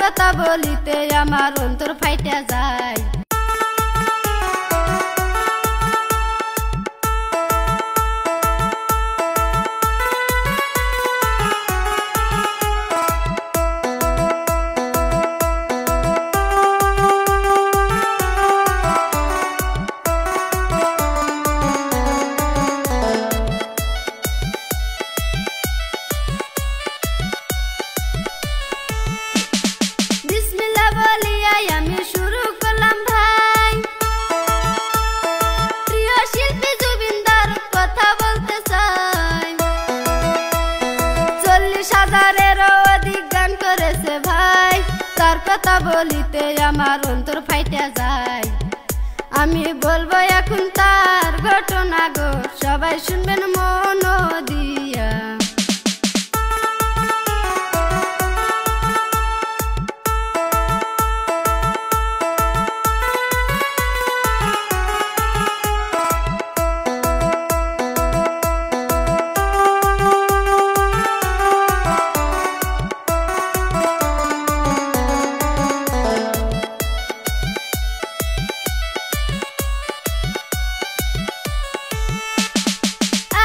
কথা বলিতে আমার অন্তর ফাইটা যায়। আমি শুরু করলাম ভাই, প্রিয় শিল্পী জুবিনদার কথা বলতে চাই। 40,000-এরও অধিক গান করেছে ভাই, তার কথা বলিতে আমার অন্তর ফাইটা যায়। আমি বলবো এখন তার ঘটনা গো, সবাই শুনবেন মন দিয়া।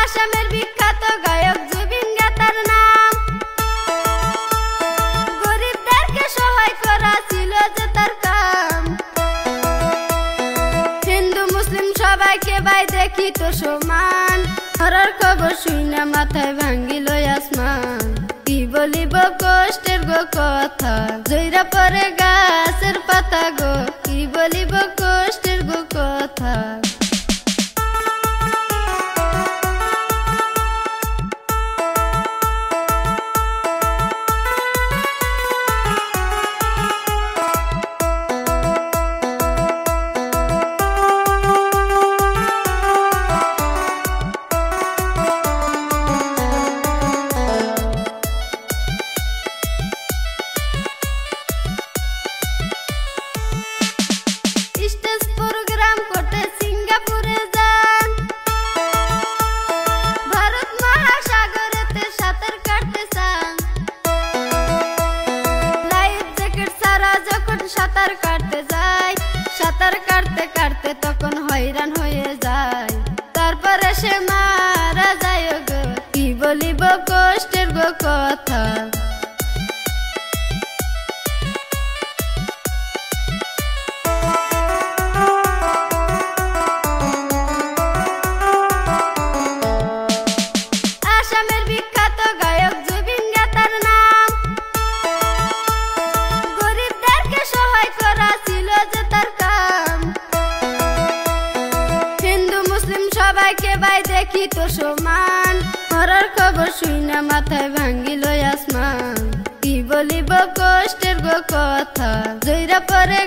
আসামের বিখ্যাত গায়ক জুবিন গাতার নাম, গরিবদেরকে সহায় করা ছিল যে তার কাম। হিন্দু মুসলিম সবাইকে ভাই দেখিত সমান, হরার খবর শুনে মাথায় ভাঙ্গিল আসমান। কি বলিব কষ্টের গো কথা, জইরা পরে গাছের পাতা গো, কি বলিব কষ্টের গো কথা। স্টেজ প্রোগ্রাম করতে সিঙ্গাপুরে যান, ভারত মহাসাগরেতে সাঁতার কাটতে চান। লাইফ জ্যাকেট ছাড়া যখন সাঁতার কাটতে যায়, সাঁতার কাটতে কাটতে তখন হয়রান হয়ে যায়। তারপরে সে মারা যায় গো, কি বলিব কষ্টের গো কথা। আসামের বিখ্যাত গায়ক জুবিন গাতার নাম, গরিবদেরকে সহায় করা ছিল যে তার কাম। হিন্দু মুসলিম সবাইকে ভাই দেখিত সমান, হরার খবর শুনে মাথায় ভাঙ্গিল আসমান। কি বলিব কষ্টের গো কথা, জইরা পরে